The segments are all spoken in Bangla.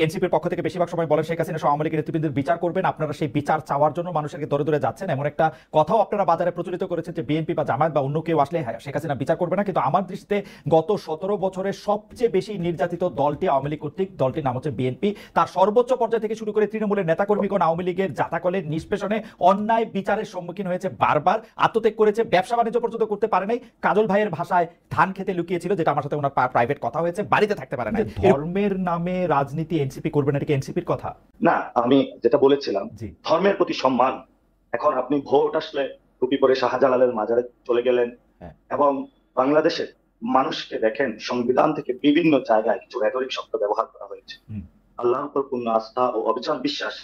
এনসিপির পক্ষ থেকে বেশিরভাগ সময় বলেন শেখ হাসিনা সহ আওয়ামী লীগের নেতৃবৃন্দের বিচার করবেন, আপনারা সেই বিচার চাওয়ার জন্য মানুষকে দরে দরে যাচ্ছেন, এমন একটা কথাও আপনারা বাজারে প্রচলিত করেছেন যে বিএনপি বা জামায়াত বা অন্য কেউ আসলে শেখ হাসিনা বিচার করবে না। কিন্তু আমার দৃষ্টিতে গত 17 বছরের সবচেয়ে বেশি নির্যাতিত দলটি আওয়ামী লীগ কর্তৃক, দলটির নাম হচ্ছে বিএনপি। তার সর্বোচ্চ পর্যায় থেকে শুরু করে তৃণমূলের নেতাকর্মীগণ আওয়ামী লীগের জাতাকলের নিষ্পেষণে অন্যায় বিচারের সম্মুখীন হয়েছে, বারবার আত্মত্যাগ করেছে, ব্যবসা বাণিজ্য পর্যন্ত করতে পারে নাই। কাজল ভাইয়ের ভাষায় ধান খেতে লুকিয়েছিল, যেটা আমার সাথে ওনার প্রাইভেট কথা হয়েছে, বাড়িতে থাকতে পারে না। ধর্মের নামে রাজনীতি এনসিপি করবে না, এটা কি এনসিপির কথা? না, আমি যেটা বলেছিলাম ধর্মের প্রতি সম্মান। এখন আপনি ভোট আসলে টুপি পরে শাহজালালের মাজারে চলে গেলেন এবং বাংলাদেশের মানুষকে দেখেন সংবিধান থেকে বিভিন্ন জায়গায় কিছু রেটরিক শব্দ ব্যবহার করা হয়েছে। আল্লাহর উপর পূর্ণ আস্থা ও অবিচল বিশ্বাস,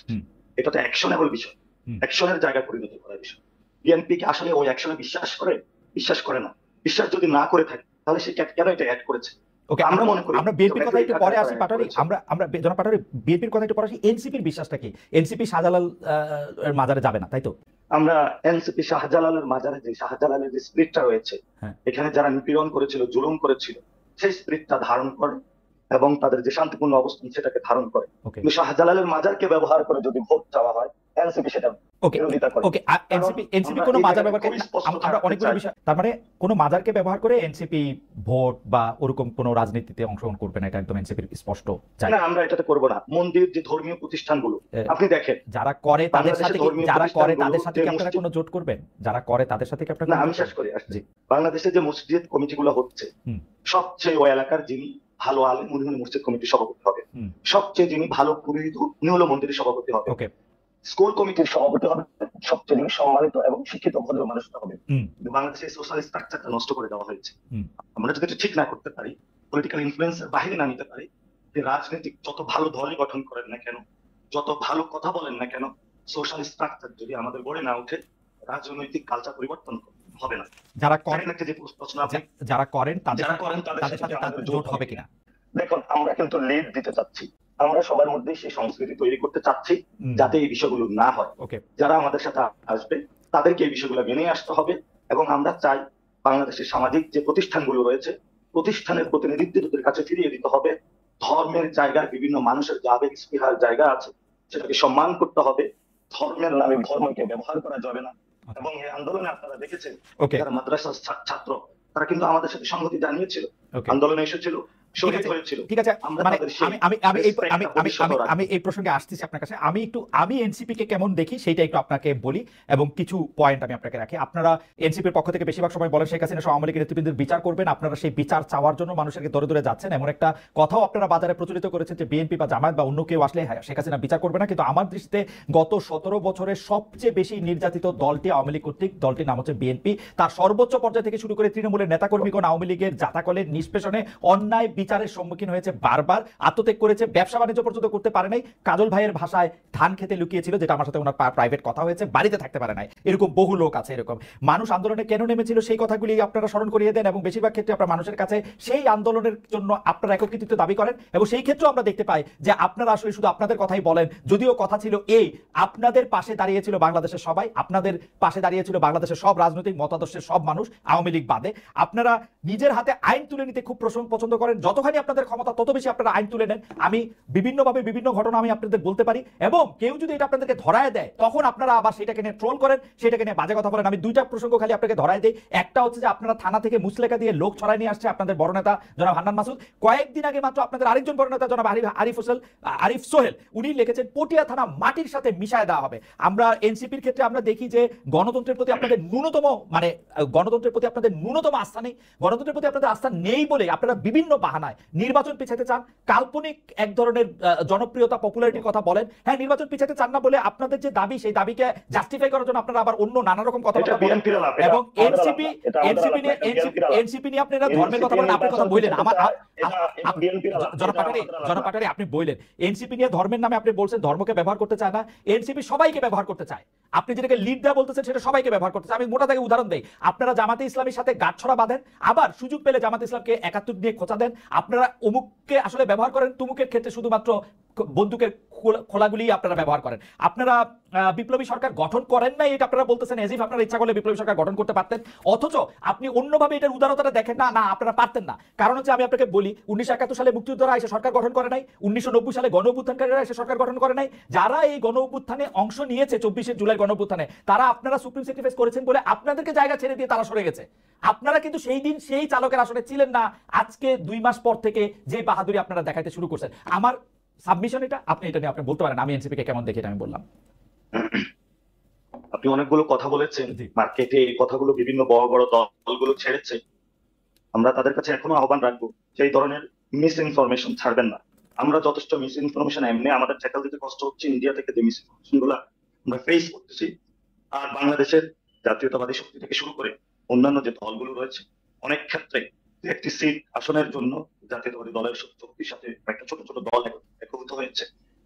এটা তো অ্যাকশনেবল বিষয়, অ্যাকশনের জায়গায় পরিণত করার বিষয়। বিএনপি কি আসলে ওই অ্যাকশনে বিশ্বাস করে? বিশ্বাস করে না। বিশ্বাস যদি না করে থাকে তাহলে সে কেন এটা অ্যাড করেছে? ওকে, আমরা মনে করি আমরা বিএনপির কথা একটু পরে আসি পাটোয়ারি, আমরা জনাব পাটোয়ারি বিএনপির কথা একটু পরে আসি। এনসিপির বিশ্বাসটা কি? এনসিপি শাহজালাল এর মাজারে যাবে না, তাই তো? আমরা এনসিপি শাহজালালের মাজারে যে শাহজালালের যে স্পিরিটটা রয়েছে, এখানে যারা নিপীড়ন করেছিল, জুলুম করেছিল, সেই স্পিরিটটা ধারণ করে এবং তাদের যে শান্তিপূর্ণ অবস্থান সেটাকে ধারণ করে। কিন্তু শাহজালালের মাজারকে ব্যবহার করে যদি ভোট চাওয়া হয়, এনসিপি সেটা বিরোধিতা করে। ওকে, এনসিপি কোনো মাজার ব্যবহার করে? আমরা অনেকগুলো বিষয়, তার মানে কোনো মাজারকে ব্যবহার করে এনসিপি ভোট বা ওরকম কোনো রাজনীতিতে অংশগ্রহণ করবে না, এটা একদম এনসিপির স্পষ্ট। না, আমরা এটাতে করব না। মন্দির যে ধর্মীয় প্রতিষ্ঠানগুলো আপনি দেখেন, যারা করে তাদের সাথে কি আপনারা কোনো জোট করবেন? যারা করে তাদের সাথে কি আপনারা? না, আমি শেষ করি আসছি। বাংলাদেশে যে মসজিদ কমিটিগুলো হচ্ছে, সবচেয়ে ওই এলাকার যিনি ভালো আলেম উনি হলেন মসজিদ কমিটির সভাপতি হবে, সবচেয়ে যিনি ভালো পুরোহিত উনি হলো মন্দিরের সভাপতি হবে, স্কুল কমিটির সভাপতি হবে, সবচেয়ে যিনি সম্মানিত এবং শিক্ষিত ভদ্র মানুষটা হবে। কিন্তু বাংলাদেশে সোশ্যাল স্ট্রাকচারটা নষ্ট করে দেওয়া হয়েছে। আমরা যদি এটা ঠিক না করতে পারি, পলিটিক্যাল ইনফ্লুয়েন্সের বাহিরে না নিতে পারি, যে রাজনৈতিক যত ভালো দলই গঠন করেন না কেন, যত ভালো কথা বলেন না কেন, সোশ্যাল স্ট্রাকচার যদি আমাদের গড়ে না উঠে, রাজনৈতিক কালচার পরিবর্তন হবে না। যারা করেন তাদের সাথে জোট হবে কিনা? দেখুন, আমরা কিন্তু লিড দিতে চাচ্ছি, আমরা সবার মধ্যে সেই সংস্কৃতি তৈরি করতে চাচ্ছি যাতে এই বিষয়গুলো না হয়। যারা আমাদের সাথে আসবে তাদেরকে এই বিষয়গুলো মেনে আসতে হবে এবং আমরা চাই বাংলাদেশের সামাজিক যে প্রতিষ্ঠানগুলো রয়েছে, প্রতিষ্ঠানের প্রতিনিধিত্বের কাছে ফিরিয়ে দিতে হবে। ধর্মের জায়গায় বিভিন্ন মানুষের যে আবেগ স্পৃহার জায়গা আছে সেটাকে সম্মান করতে হবে। ধর্মের নামে ধর্মকে ব্যবহার করা যাবে না। এবং এই আন্দোলনে আপনারা দেখেছেন যারা মাদ্রাসার ছাত্র তারা কিন্তু আমাদের সাথে সংহতি জানিয়েছিল, আন্দোলনে এসেছিল, ঠিক আছে। মানে আমি এই প্রসঙ্গে আসতেছি আপনার কাছে। আমি এনসিপি কে কেমন দেখি সেটা একটু আপনাকে বলি এবং কিছু পয়েন্ট আমি আপনাকে রাখি। আপনারা এনসিপির পক্ষ থেকে বেশিরভাগ সময় বলেন শেখ হাসিনা সহ আওয়ামী লীগের নেতৃবৃন্দের বিচার করবেন, আপনারা সেই বিচার চাওয়ার জন্য মানুষকে দরে দরে যাচ্ছেন, এমন একটা কথাও আপনারা বাজারে প্রচলিত করেছেন যে বিএনপি বা জামায়াত বা অন্য কেউ আসলে শেখ হাসিনা বিচার করবে না। কিন্তু আমার দৃষ্টিতে গত 17 বছরের সবচেয়ে বেশি নির্যাতিত দলটি আওয়ামী লীগ কর্তৃক, দলটির নাম হচ্ছে বিএনপি। তার সর্বোচ্চ পর্যায় থেকে শুরু করে তৃণমূলের নেতাকর্মীগণ আওয়ামী লীগের জাতাকলের নিষ্পেষণে অন্যায় বিচারের সম্মুখীন হয়েছে, বারবার আত্মত্যাগ করেছে, ব্যবসা বাণিজ্য পর্যন্ত করতে পারে নাই। কাজল ভাইয়ের ভাষায় ধান খেতে লুকিয়েছিল, যেটা আমার সাথে ওনার প্রাইভেট কথা হয়েছে, বাড়িতে থাকতে পারে নাই। এরকম বহু লোক আছে। এরকম মানুষ আন্দোলনে কেন নেমেছিল সেই কথাগুলি আপনারা স্মরণ করিয়ে দেন এবং বেশিরভাগ ক্ষেত্রে আপনার মানুষের কাছে সেই আন্দোলনের জন্য আপনারা একত্রিত দাবি করেন এবং সেই ক্ষেত্রে আমরা দেখতে পাই যে আপনারা আসলে শুধু আপনাদের কথাই বলেন, যদিও কথা ছিল এই আপনাদের পাশে দাঁড়িয়েছিল বাংলাদেশের সবাই, আপনাদের পাশে দাঁড়িয়েছিল বাংলাদেশের সব রাজনৈতিক মতাদর্শের সব মানুষ, আওয়ামী লীগ বাদে। আপনারা নিজের হাতে আইন তুলে নিতে খুব পছন্দ করেন, যতখানি আপনাদের ক্ষমতা তত বেশি আপনারা আইন তুলে নেন। আমি বিভিন্নভাবে বিভিন্ন ঘটনা আমি আপনাদের বলতে পারি এবং কেউ যদি এটা আপনাদেরকে ধরায় দেয় তখন আপনারা আবার সেটাকে নিয়ে ট্রোল করেন, সেটাকে নিয়ে বাজে কথা বলেন। আমি দুইটা প্রসঙ্গ খালি আপনাকে ধরায় দেই। একটা হচ্ছে যে আপনারা থানা থেকে মুসলেখা দিয়ে লোক ছড়ায় নিয়ে আসছে আপনাদের বড় নেতা জনাব হান্নান মাসুদ। কয়েকদিন আগে মাত্র আপনাদের আরেকজন বড় নেতা জনাব আরিফ সোহেল উনি লিখেছেন পটিয়া থানা মাটির সাথে মিশায় দেওয়া হবে। আমরা এনসিপির ক্ষেত্রে আমরা দেখি যে গণতন্ত্রের প্রতি আপনাদের ন্যূনতম আস্থা নেই। গণতন্ত্রের প্রতি আপনাদের আস্থা নেই বলে আপনারা বিভিন্ন বাহানায় নির্বাচন পিছাতে চান, কাল্পনিক এক ধরনের জনপ্রিয়তা পপুলারিটির কথা বলেন। হ্যাঁ, নির্বাচন পিছাতে চান না বলে আপনাদের যে দাবি সেই দাবিকে জাস্টিফাই করার জন্য আপনারা আবার অন্য নানা রকম কথা বলেন এবং এনসিপি নিয়ে আপনারা ধর্মের কথা বলেন। আপনার কথা বললেন আমার জনপাটারি আপনি বললেন এনসিপি নিয়ে ধর্মের নামে আপনি বলছেন ধর্মকে ব্যবহার করতে চায় না, এনসিপি সবাইকে ব্যবহার করতে চায়। আপনি যেটাকে লিড দেওয়া বলতেছেন সেটা সবাইকে ব্যবহার করতে চায়। আমি মোটা থেকে উদাহরণ দেই, আপনারা জামাতে ইসলামের সাথে গাঁটছড়া বাঁধেন, আবার সুযোগ পেলে জামাতে ইসলামকে 71 নিয়ে খোঁচা দেন। আপনারা অমুককে আসলে ব্যবহার করেন, তুমুকের ক্ষেত্রে শুধুমাত্র বন্দুকের খোলাগুলি আপনারা ব্যবহার করেন। আপনারা বিপ্লবী সরকার গঠন করেন নাই এটা আপনারা বলতেছেন, এজিফ আপনারা ইচ্ছা করলে বিপ্লবী সরকার গঠন করতে পারতেন, অথচ আপনি অন্যভাবে এটার উদারতাটা দেখেন না, না আপনারা পারতেন না। কারণ হচ্ছে আমি আপনাকে বলি 1971 সালে মুক্তিযোদ্ধারা এসে সরকার গঠন করে নাই, 1990 সালে গণ অভ্যুত্থানকারীরা এসে সরকার গঠন করে নাই। যারা এই গণ অভ্যুত্থানে অংশ নিয়েছে 24শে জুলাই গণ অভ্যুত্থানে, তারা আপনারা সুপ্রিম স্যাক্রিফাইস করেছেন বলে আপনাদেরকে জায়গা ছেড়ে দিয়ে তারা সরে গেছে। আপনারা কিন্তু সেই দিন সেই চালকের আসলে ছিলেন না। আজকে 2 মাস পর থেকে যে বাহাদুরি আপনারা দেখাইতে শুরু করছেন, আমার সাবমিশন এটা, আপনি এটা নিয়ে আপনি বলতে পারেন আমি এনসিপি কে কেমন দেখি, এটা আমি বললাম। আপনি অনেকগুলো কথা বলেছেন, মার্কেটে এই কথাগুলো বিভিন্ন বড় বড় দলগুলো ছেড়েছে। আমরা তাদের কাছে এখনো আহ্বান রাখবো যে এই ধরনের মিস ইনফরমেশন ছাড়বেন না। আমরা যথেষ্ট মিস ইনফরমেশন এমনি আমাদের ট্যাকল দিতে কষ্ট হচ্ছে, ইন্ডিয়া থেকে যে মিস ইনফরমেশন গুলা আমরা ফেস করতেছি। আর বাংলাদেশের জাতীয়তাবাদী শক্তি থেকে শুরু করে অন্যান্য যে দলগুলো রয়েছে, অনেক ক্ষেত্রে একটি সিট আসনের জন্য জাতীয়তাবাদী দলের শক্তির সাথে একটা ছোট ছোট দল একত্রিত হয়েছে,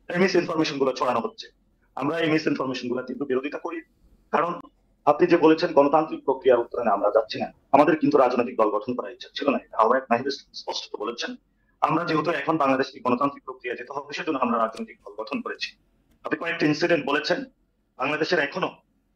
এই মিস ইনফরমেশন গুলো ছড়ানো হচ্ছে। আমরা এই মিস ইনফরমেশন গুলা তীব্র বিরোধিতা করি। কারণ আপনি যে বলেছেন গণতান্ত্রিক প্রক্রিয়ার উত্তরণে আমরা যাচ্ছি না, আমাদের কিন্তু রাজনৈতিক দল গঠন করার ইচ্ছা ছিল না, আহ্বায়ক নাহিদ স্পষ্ট বলেছেন। আমরা যেহেতু এখন বাংলাদেশকে গণতান্ত্রিক প্রক্রিয়া যেতে হবে, সেজন্য আমরা রাজনৈতিক দল গঠন করেছি। আপনি কয়েকটি ইনসিডেন্ট বলেছেন। বাংলাদেশের এখনো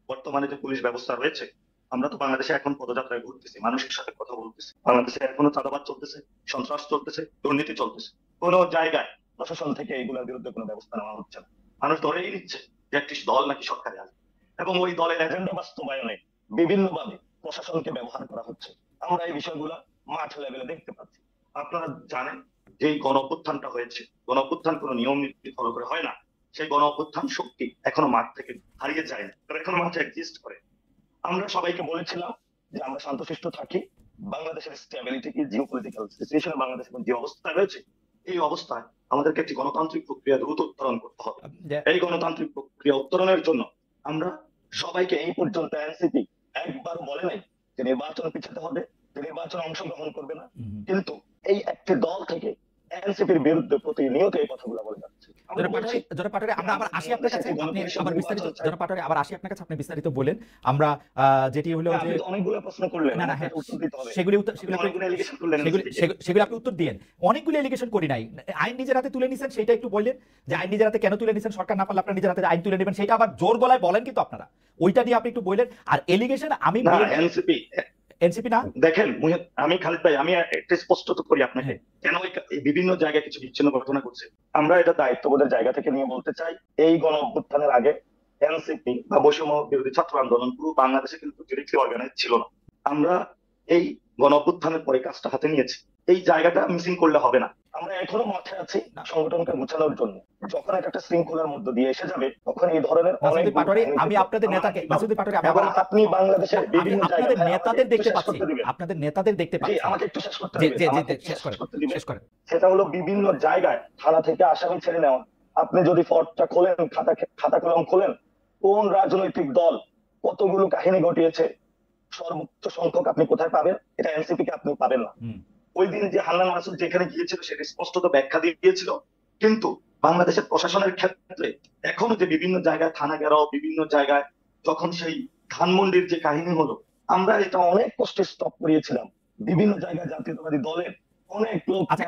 বর্তমানে যে পুলিশ ব্যবস্থা রয়েছে, আমরা তো বাংলাদেশে এখন পদযাত্রায় ঘুরতেছি, মানুষের সাথে কথা বলতেছি। বাংলাদেশে এখনো চাঁদাবাদ চলতেছে, সন্ত্রাস চলতেছে, দুর্নীতি চলতেছে। কোন জায়গায় প্রশাসন থেকে এগুলোর বিরুদ্ধে কোনো ব্যবস্থা নেওয়া হচ্ছে না। মানুষ ধরেই নিচ্ছে যে একটি দল নাকি সরকারে আসবে, এবং ওই দলের এজেন্ডা বাস্তবায়নে বিভিন্নভাবে প্রশাসনকে ব্যবহার করা হচ্ছে। আমরা এই বিষয়গুলো মাঠ লেভেলে দেখতে পাচ্ছি। আপনারা জানেন যে গণ অভ্যুত্থানটা হয়েছে, গণ অভ্যুত্থান কোনো নিয়ম নীতি ফলো করে হয় না। সেই গণ অভ্যুত্থান শক্তি এখনো মাঠ থেকে হারিয়ে যায় না, তারা এখনো মাঠে এক্সিস্ট করে। আমরা সবাইকে বলেছিলাম যে আমরা শান্তশিষ্ট থাকি। বাংলাদেশের স্টেবিলিটি কি, জিওপলিটিক্যাল সিচুয়েশনে বাংলাদেশ এখন যে অবস্থা রয়েছে, এই অবস্থায় আমাদেরকে একটি গণতান্ত্রিক প্রক্রিয়া দ্রুত উত্তরণ করতে হবে। এই গণতান্ত্রিক প্রক্রিয়া উত্তরণের জন্য আমরা সবাইকে, এই পর্যন্ত এনসিপি একবার বলে নাই যে নির্বাচন পিছাতে হবে, যে নির্বাচনে অংশগ্রহণ করবে না, কিন্তু এই একটি দল থেকে এনসিপির বিরুদ্ধে প্রতিনিয়ত এই কথাগুলো বলে যাচ্ছে। আপনি বিস্তারিত বলেন। আমরা যেটি হলো যে অনেকগুলো প্রশ্ন করলেন, না হ্যাঁ, সেগুলি আপনি উত্তর দিয়েন। অনেকগুলো এলিগেশন করি নাই, আইন নিজের হাতে তুলে নিছেন, সেটা একটু বললেন যে আইন নিজের হাতে কেন তুলে নিছেন, সরকার না পারলে আপনার নিজের হাতে আইন তুলে নেবেন, সেটা আবার জোর গলায় বলেন, কিন্তু আপনারা ওইটা নিয়ে আপনি একটু বললেন। আর এলিগেশন আমি এনসিপি না দেখেন, আমি খালিদ ভাই, আমি একটা স্পষ্ট করি আপনাকে কেন বিভিন্ন জায়গায় কিছু বিচ্ছিন্ন ঘটনা করছে। আমরা এটা দায়িত্ববোধের জায়গা থেকে নিয়ে বলতে চাই, এই গণ অভ্যুত্থানের আগে এনসিপি বা বৈষম্য বিরোধী ছাত্র আন্দোলন পুরো বাংলাদেশে কিন্তু ডিরেক্টলি অর্গানাইজ ছিল না। আমরা এই গণ অভ্যুত্থানের পরে কাজটা হাতে নিয়েছি, এই জায়গাটা মিসিং করলে হবে না। আমরা এখনো মাঠে আছি সংগঠনকে গুছানোর জন্য। যখন একটা শৃঙ্খলার মধ্যে দিয়ে এসে যাবে, তখন এই ধরনের আমি আপনাদের নেতাকে আপনি বাংলাদেশের বিভিন্ন আপনাদের নেতাদের দেখতে পাচ্ছি, আপনাদের নেতাদের দেখতে পাচ্ছি, আমাকে একটু শেষ করতে করেন। সেটা হলো বিভিন্ন জায়গায় থানা থেকে আসামি ছেড়ে নেওয়া। আপনি যদি ফর্দটা খোলেন, খাতা কলম খোলেন, কোন রাজনৈতিক দল কতগুলো কাহিনী ঘটিয়েছে, সর্বোচ্চ সংখ্যক আপনি কোথায় পাবেন? এটা এনসিপি কে আপনি পাবেন না। ওই দিন যে হান্নান মাসুদ যেখানে গিয়েছিল সেটা স্পষ্টত ব্যাখ্যা দিয়েছিল, কিন্তু বাংলাদেশের প্রশাসনের ক্ষেত্রে এখনো যে বিভিন্ন জায়গায় থানা ঘেরাও, বিভিন্ন জায়গায় যখন সেই ধানমন্ডির যে কাহিনী হলো, আমরা এটা অনেক কষ্টে স্টপ করিয়েছিলাম। বিভিন্ন জায়গায় জাতীয়তাবাদী দলের অনেক লোক। আচ্ছা,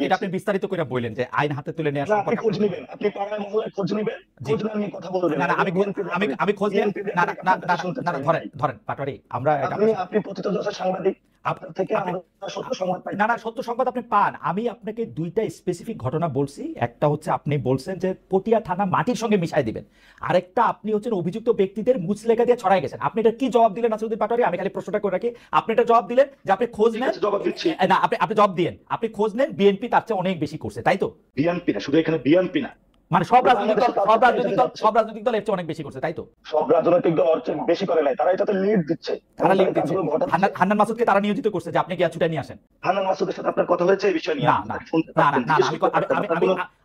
এটা আপনি বিস্তারিত করে বললেন যে আইন হাতে তুলে নেওয়ার সম্পর্কে খোঁজ নেবেন, আপনি পাড়ায় মহল্লায় খোঁজ নেবেন, খোঁজ নিয়ে কথা বলবেন। না আমি খোঁজ নিয়ে ধরেন পাটোয়ারি, আমরা আপনি প্রথিতযশা সাংবাদিক, আপনার থেকে আমরা সত্য সংবাদ পাই। না সত্য সংবাদ আপনি পান। আমি আপনাকে দুইটা স্পেসিফিক ঘটনা বলছি। একটা হচ্ছে আপনি বলছেন যে পটিয়া থানা মাটির সঙ্গে মিশাই দিবেন, আরেকটা আপনি হচ্ছেন অভিযুক্ত ব্যক্তিদের মুচলেখা দিয়ে ছড়াই গেছেন। আপনি এটা কি জবাব দিলেন নাসিরউদ্দিন পাটোয়ারি? আমি খালি প্রশ্নটা করে রাখি, আপনি এটা জবাব দিলেন যে আপনি খোঁজ নেন। জবাব দিচ্ছি না, আপনি জবাব দিয়েন, আপনি খোঁজ নেন বিএনপি তার চেয়ে অনেক বেশি করছে, তাই তো? বিএনপি না, শুধু এখানে বিএনপি না, মানে সব রাজনৈতিক দল এর চেয়ে অনেক বেশি করছে, তাই তো? সব রাজনৈতিক দল অনেক বেশি করে নাই, তারা এটাতে লিড দিচ্ছে। হান্নান মাসুদকে তারা নিয়োজিত করছে যে আপনি গিয়া ছুটে নিয়ে আসেন। হান্নান মাসুদের সাথে আপনার কথা হয়েছে এই বিষয় নিয়ে?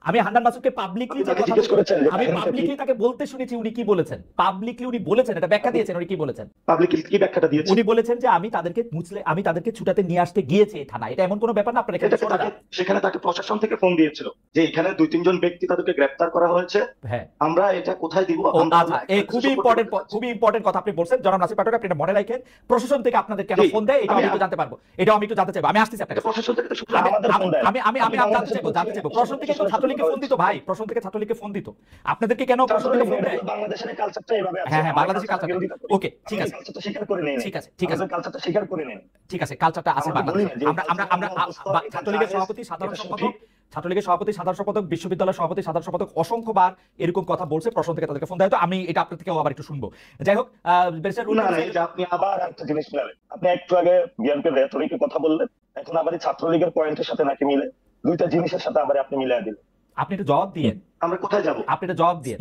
আমি হান্নান মাসুদকে পাবলিকলি তাকে বলতে শুনেছি, উনি কি বলেছেন পাবলিকলি, উনি বলেছেন, এটা ব্যাখ্যা দিয়েছেন। উনি কি বলেছেন পাবলিকলি? কি ব্যাখ্যাটা দিয়েছেন? উনি বলেছেন যে আমি তাদেরকে ছুটাতে নিয়ে আসতে গিয়েছি থানা। এটা এমন কোনো ব্যাপার না। আপনার সেখানে তাকে প্রশাসন থেকে ফোন দিয়েছিল যে এখানে 2-3 জন ব্যক্তি তাদেরকে গ্রেপ্তার গ্রেফতার করা হয়েছে, হ্যাঁ আমরা এটা কোথায় দিব? এই খুবই ইম্পর্টেন্ট কথা আপনি বলছেন জনাব নাসির পাটোয়ারি, আপনি এটা মনে রাখেন। প্রশাসন থেকে আপনাদের কেন ফোন দেয় এটা আমি একটু জানতে পারবো, এটাও আমি একটু জানতে চাইবো। আমি আসতেছি আপনাকে। প্রশাসন থেকে তো শুধু আমি আমাদের ফোন দেয়। আমি জানতে চাইবো প্রশাসন থেকে তো ছাত্রলীগকে ফোন দিত ভাই, প্রশাসন থেকে ছাত্রলীগকে ফোন দিত, আপনাদেরকে কেন প্রশাসন থেকে ফোন দেয়? বাংলাদেশের কালচারটা এভাবে আছে। হ্যাঁ বাংলাদেশের কালচার, ওকে ঠিক আছে, কালচারটা স্বীকার করে নেই। ঠিক আছে ঠিক আছে কালচারটা স্বীকার করে নেন। ঠিক আছে, কালচারটা আছে বাংলাদেশে। আমরা ছাত্রলীগের সভাপতি সাধারণ সম্পাদক বিশ্ববিদ্যালয়ের সভাপতি সাধারণ সম্পাদক অসংখ্যবার এরকম কথা বলছে, প্রশাসন থেকে তাদেরকে ফোন দেয়। তো আমি এটা আপনার থেকেও আবার একটু শুনবো। যাই হোক, আপনি আবার একটা জিনিস মিলালেন। আপনি একটু আগে বিএনপির রেটরিকের কথা বললেন, এখন আবার ছাত্রলীগের পয়েন্টের সাথে নাকি মিলে, দুইটা জিনিসের সাথে আবার আপনি মিলিয়ে দিলেন। আপনি একটু জবাব দিয়ে, আমরা কোথায় যাব? আপনি একটা জবাব দিয়ে,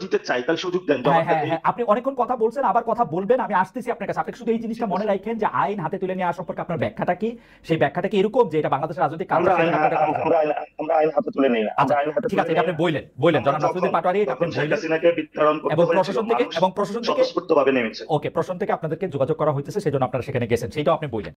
দিতে চাই, তাহলে সুযোগ দেন। আপনি অনেকক্ষণ কথা বলছেন, আবার কথা বলবেন, আমি আসতেছি আপনার কাছে। আপনি শুধু এই জিনিসটা মনে রাখেন যে আইন হাতে তুলে নেওয়া সম্পর্কে আপনার ব্যাখ্যাটা কি, সেই ব্যাখ্যাটা কি এরকম যে এটা বাংলাদেশের রাজনৈতিক আমরা আইন হাতে তুলে নেই না। ঠিক আছে, এটা আপনি বললেন জনাব নাসিরুদ্দিন পাটোয়ারি, এটা আপনি বললেন, এবং প্রশাসন থেকে স্বতঃস্ফূর্তভাবে নেমেছে। ওকে, প্রশাসন থেকে আপনাদেরকে যোগাযোগ করা হইতেছে, সেজন্য আপনারা সেখানে গেছেন, সেটাও আপনি বললেন।